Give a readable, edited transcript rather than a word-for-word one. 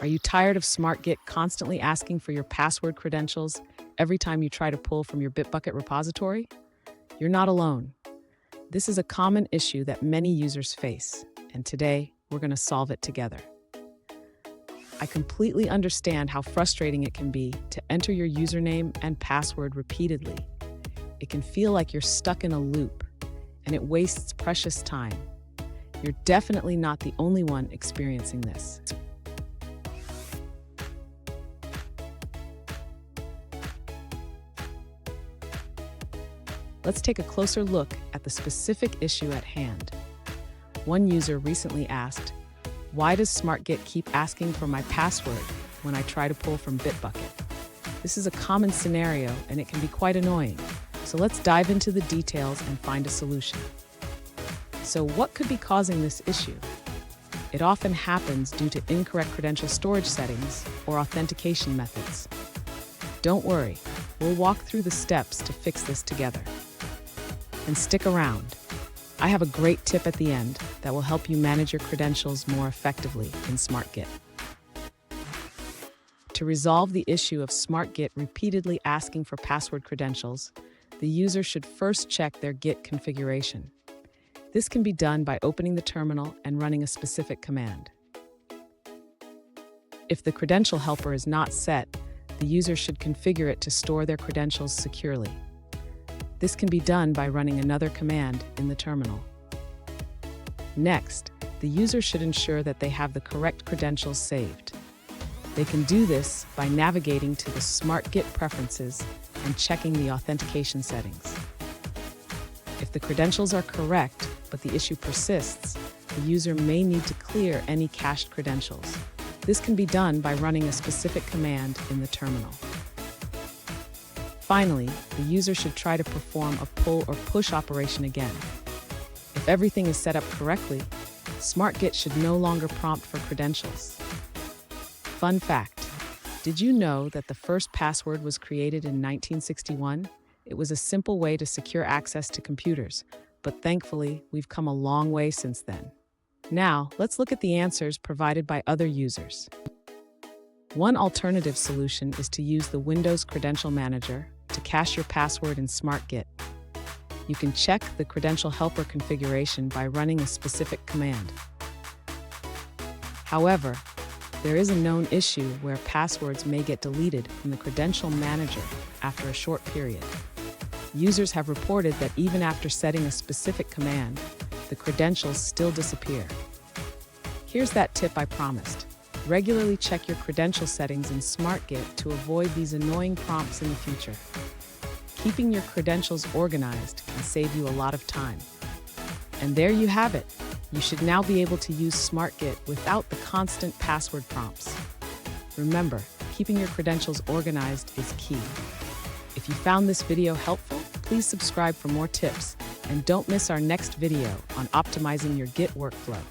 Are you tired of SmartGit constantly asking for your password credentials every time you try to pull from your Bitbucket repository? You're not alone. This is a common issue that many users face, and today we're going to solve it together. I completely understand how frustrating it can be to enter your username and password repeatedly. It can feel like you're stuck in a loop, and it wastes precious time. You're definitely not the only one experiencing this. Let's take a closer look at the specific issue at hand. One user recently asked, "Why does SmartGit keep asking for my password when I try to pull from Bitbucket?" This is a common scenario and it can be quite annoying. So let's dive into the details and find a solution. So what could be causing this issue? It often happens due to incorrect credential storage settings or authentication methods. Don't worry, we'll walk through the steps to fix this together. And stick around. I have a great tip at the end that will help you manage your credentials more effectively in SmartGit. To resolve the issue of SmartGit repeatedly asking for password credentials, the user should first check their Git configuration. This can be done by opening the terminal and running a specific command. If the credential helper is not set, the user should configure it to store their credentials securely. This can be done by running another command in the terminal. Next, the user should ensure that they have the correct credentials saved. They can do this by navigating to the SmartGit preferences and checking the authentication settings. If the credentials are correct, but the issue persists, the user may need to clear any cached credentials. This can be done by running a specific command in the terminal. Finally, the user should try to perform a pull or push operation again. If everything is set up correctly, SmartGit should no longer prompt for credentials. Fun fact, did you know that the first password was created in 1961? It was a simple way to secure access to computers, but thankfully, we've come a long way since then. Now, let's look at the answers provided by other users. One alternative solution is to use the Windows Credential Manager to cache your password in SmartGit. You can check the credential helper configuration by running a specific command. However, there is a known issue where passwords may get deleted from the Credential Manager after a short period. Users have reported that even after setting a specific command, the credentials still disappear. Here's that tip I promised. Regularly check your credential settings in SmartGit to avoid these annoying prompts in the future. Keeping your credentials organized can save you a lot of time. And there you have it. You should now be able to use SmartGit without the constant password prompts. Remember, keeping your credentials organized is key. If you found this video helpful, please subscribe for more tips and don't miss our next video on optimizing your Git workflow.